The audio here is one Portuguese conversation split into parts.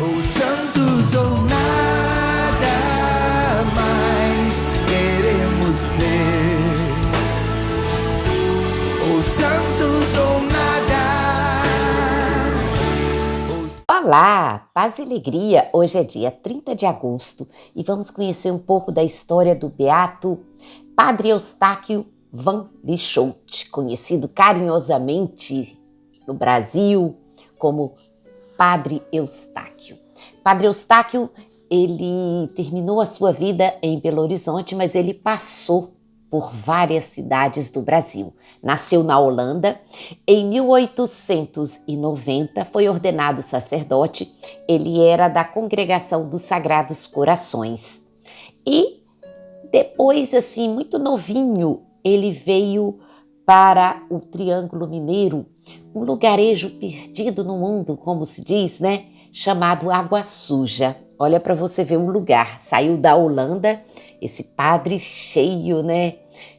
Ou santos ou nada mais queremos ser. Ou santos ou nada. Olá, paz e alegria! Hoje é dia 30 de agosto e vamos conhecer um pouco da história do beato Padre Eustáquio van Lieshout, conhecido carinhosamente no Brasil como Padre Eustáquio. Padre Eustáquio, ele terminou a sua vida em Belo Horizonte, mas ele passou por várias cidades do Brasil. Nasceu na Holanda, em 1890 foi ordenado sacerdote, ele era da Congregação dos Sagrados Corações. E depois, assim, muito novinho, ele veio para o Triângulo Mineiro, um lugarejo perdido no mundo, como se diz, né? Chamado Água Suja. Olha para você ver um lugar. Saiu da Holanda, esse padre cheio, né,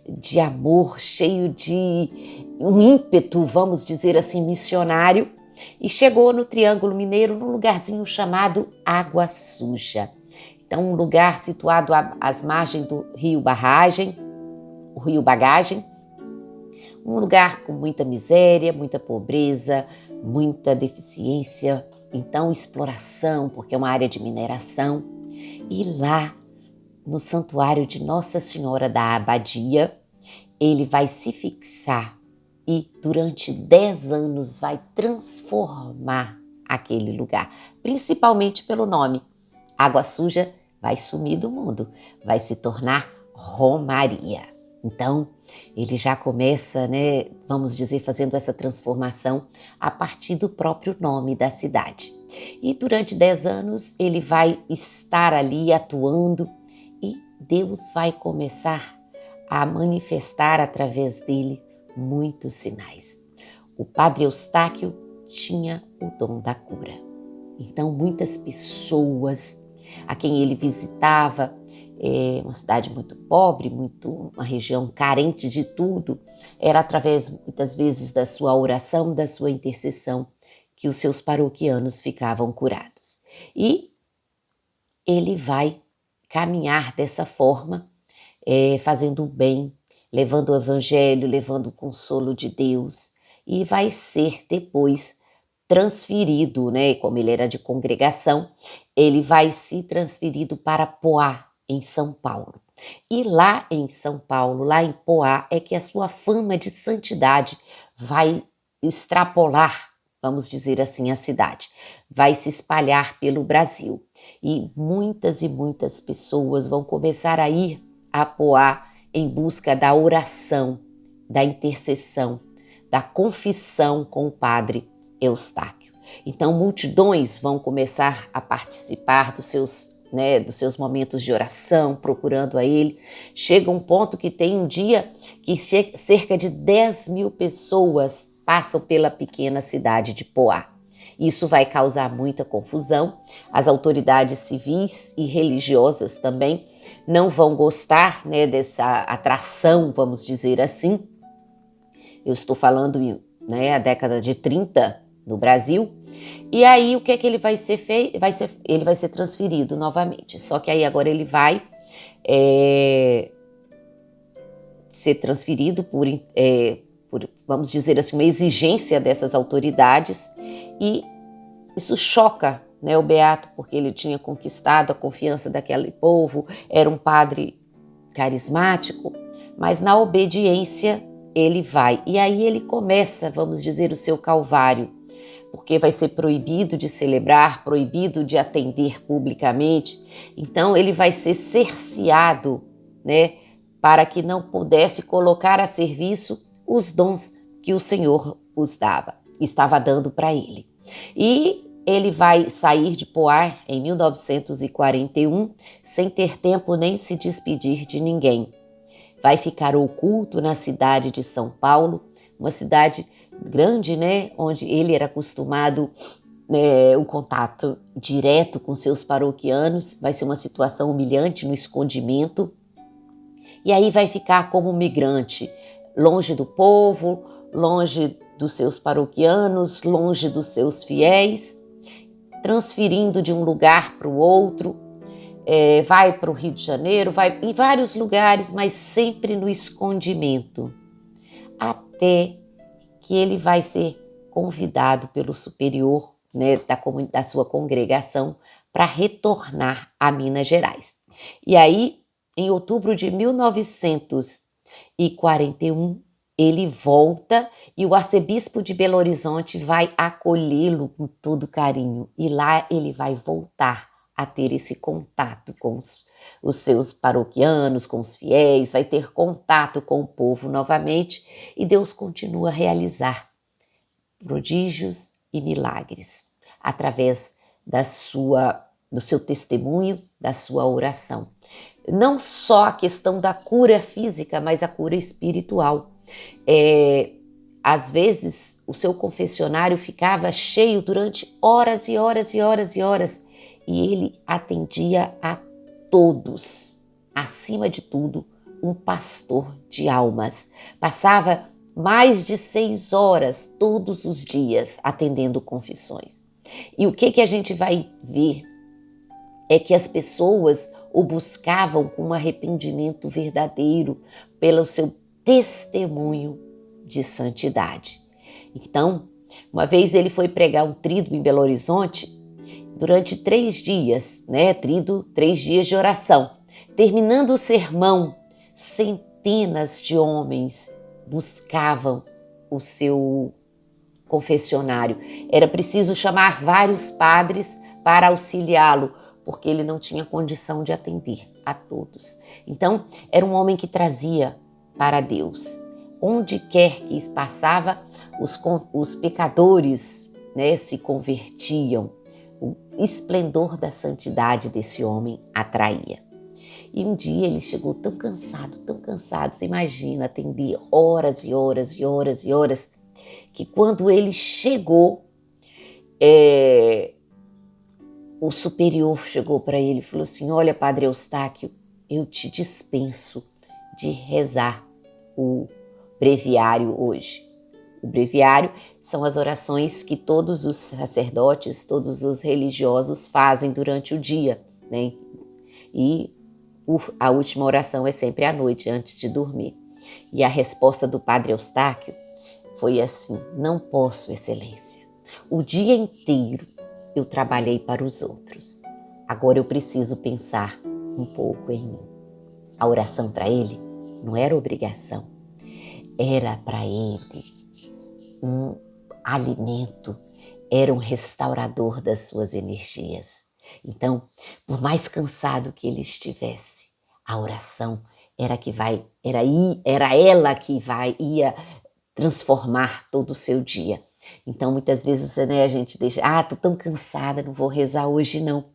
de amor, cheio de um ímpeto, vamos dizer assim, missionário, e chegou no Triângulo Mineiro, num lugarzinho chamado Água Suja. Então, um lugar situado às margens do Rio Bagagem, um lugar com muita miséria, muita pobreza, muita deficiência, então exploração, porque é uma área de mineração. E lá, no santuário de Nossa Senhora da Abadia, ele vai se fixar e durante 10 anos vai transformar aquele lugar, principalmente pelo nome. Água Suja vai sumir do mundo, vai se tornar Romaria. Então, ele já começa, né, vamos dizer, fazendo essa transformação a partir do próprio nome da cidade. E durante 10 anos ele vai estar ali atuando e Deus vai começar a manifestar através dele muitos sinais. O Padre Eustáquio tinha o dom da cura. Então, muitas pessoas a quem ele visitava, uma cidade muito pobre, uma região carente de tudo, era através, muitas vezes, da sua oração, da sua intercessão, que os seus paroquianos ficavam curados. E ele vai caminhar dessa forma, fazendo o bem, levando o evangelho, levando o consolo de Deus, e vai ser depois transferido, né? Como ele era de congregação, ele vai ser transferido para Poá, em São Paulo. E lá em São Paulo, lá em Poá, é que a sua fama de santidade vai extrapolar, vamos dizer assim, a cidade. Vai se espalhar pelo Brasil. E muitas pessoas vão começar a ir a Poá em busca da oração, da intercessão, da confissão com o Padre Eustáquio. Então, multidões vão começar a participar dos seus momentos de oração, procurando a ele. Chega um ponto que tem um dia que cerca de 10 mil pessoas passam pela pequena cidade de Poá. Isso vai causar muita confusão. As autoridades civis e religiosas também não vão gostar, né, dessa atração, vamos dizer assim. Eu estou falando, né, a década de 30 no Brasil. E aí o que é que ele vai ser feito? Ele vai ser transferido novamente. Só que aí agora ele vai ser transferido por, vamos dizer assim, uma exigência dessas autoridades. E isso choca, né, o beato, porque ele tinha conquistado a confiança daquele povo, era um padre carismático, mas na obediência ele vai. E aí ele começa, vamos dizer, o seu calvário, porque vai ser proibido de celebrar, proibido de atender publicamente. Então ele vai ser cerceado, né, para que não pudesse colocar a serviço os dons que o Senhor estava dando para ele. E ele vai sair de Poá em 1941, sem ter tempo nem se despedir de ninguém. Vai ficar oculto na cidade de São Paulo, uma cidade grande, né, onde ele era acostumado um contato direto com seus paroquianos. Vai ser uma situação humilhante no escondimento. E aí vai ficar como migrante, longe do povo, longe dos seus paroquianos, longe dos seus fiéis. transferindo de um lugar para o outro, vai para o Rio de Janeiro, vai em vários lugares, mas sempre no escondimento, até que ele vai ser convidado pelo superior, né, da sua congregação para retornar a Minas Gerais. E aí, em outubro de 1941, ele volta e o arcebispo de Belo Horizonte vai acolhê-lo com todo carinho. E lá ele vai voltar a ter esse contato com os seus paroquianos, com os fiéis, vai ter contato com o povo novamente e Deus continua a realizar prodígios e milagres através do seu testemunho, da sua oração. Não só a questão da cura física, mas a cura espiritual. Às vezes, o seu confessionário ficava cheio durante horas e horas e horas e horas, e ele atendia a todos. Acima de tudo, um pastor de almas. Passava mais de 6 horas todos os dias atendendo confissões. E o que a gente vai ver é que as pessoas o buscavam com um arrependimento verdadeiro pelo seu testemunho de santidade. Então, uma vez ele foi pregar um tríduo em Belo Horizonte durante 3 dias, tríduo, 3 dias de oração. Terminando o sermão, centenas de homens buscavam o seu confessionário. Era preciso chamar vários padres para auxiliá-lo, porque ele não tinha condição de atender a todos. Então, era um homem que trazia para Deus. Onde quer que passava, os pecadores se convertiam. O esplendor da santidade desse homem atraía. E um dia ele chegou tão cansado, você imagina, atender horas e horas e horas e horas, que quando ele chegou, o superior chegou para ele e falou assim: olha, Padre Eustáquio, eu te dispenso de rezar o breviário hoje. O breviário são as orações que todos os sacerdotes, todos os religiosos fazem durante o dia, E a última oração é sempre à noite, antes de dormir. E a resposta do Padre Eustáquio foi assim: não posso, Excelência. O dia inteiro eu trabalhei para os outros. Agora eu preciso pensar um pouco em mim. A oração para ele não era obrigação. Era para ele um alimento, era um restaurador das suas energias. Então, por mais cansado que ele estivesse, a oração era ela que ia transformar todo o seu dia. Então, muitas vezes, a gente deixa, tô tão cansada, não vou rezar hoje, não.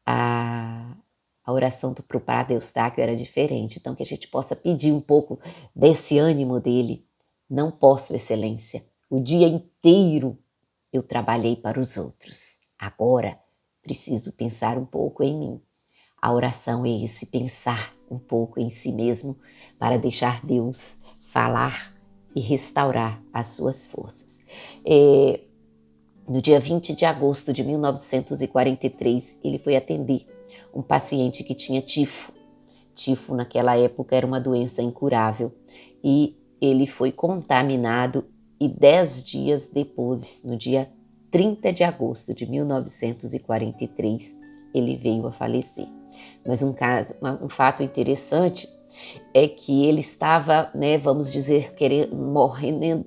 A oração para o Padre Eustáquio era diferente. Então, que a gente possa pedir um pouco desse ânimo dele. Não posso, Excelência. O dia inteiro eu trabalhei para os outros. Agora, preciso pensar um pouco em mim. A oração é esse pensar um pouco em si mesmo para deixar Deus falar e restaurar as suas forças. No dia 20 de agosto de 1943, ele foi atender um paciente que tinha tifo. Tifo, naquela época, era uma doença incurável. E ele foi contaminado e 10 dias depois, no dia 30 de agosto de 1943, ele veio a falecer. Mas um fato interessante é que ele estava, vamos dizer,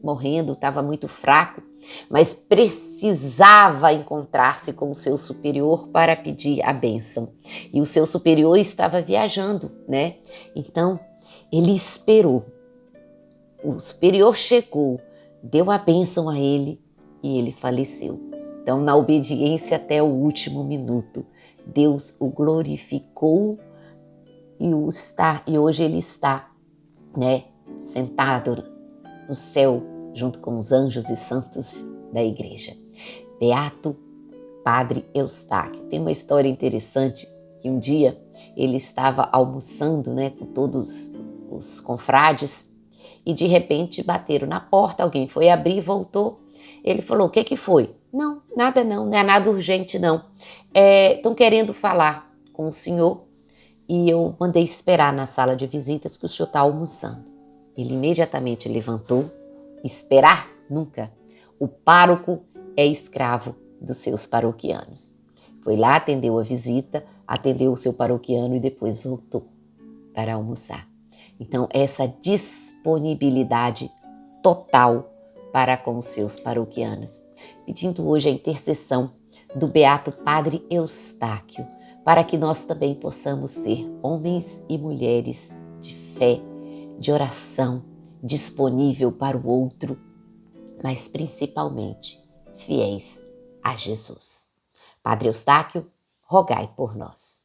morrendo, estava muito fraco, mas precisava encontrar-se com o seu superior para pedir a bênção. E o seu superior estava viajando, Então, ele esperou. O superior chegou, deu a bênção a ele e ele faleceu. Então, na obediência até o último minuto, Deus o glorificou e hoje ele está, sentado no céu junto com os anjos e santos da igreja. Beato Padre Eustáquio. Tem uma história interessante que um dia ele estava almoçando, com todos os confrades e de repente bateram na porta, alguém foi abrir e voltou. Ele falou: o que foi? Não, nada não é nada urgente não. Estão querendo falar com o senhor e eu mandei esperar na sala de visitas que o senhor está almoçando. Ele imediatamente levantou. Esperar? Nunca. O pároco é escravo dos seus paroquianos. Foi lá, atendeu a visita, atendeu o seu paroquiano e depois voltou para almoçar. Então, essa disponibilidade total para com os seus paroquianos. Pedindo hoje a intercessão do beato Padre Eustáquio, para que nós também possamos ser homens e mulheres de fé, de oração, disponível para o outro, mas principalmente fiéis a Jesus. Padre Eustáquio, rogai por nós.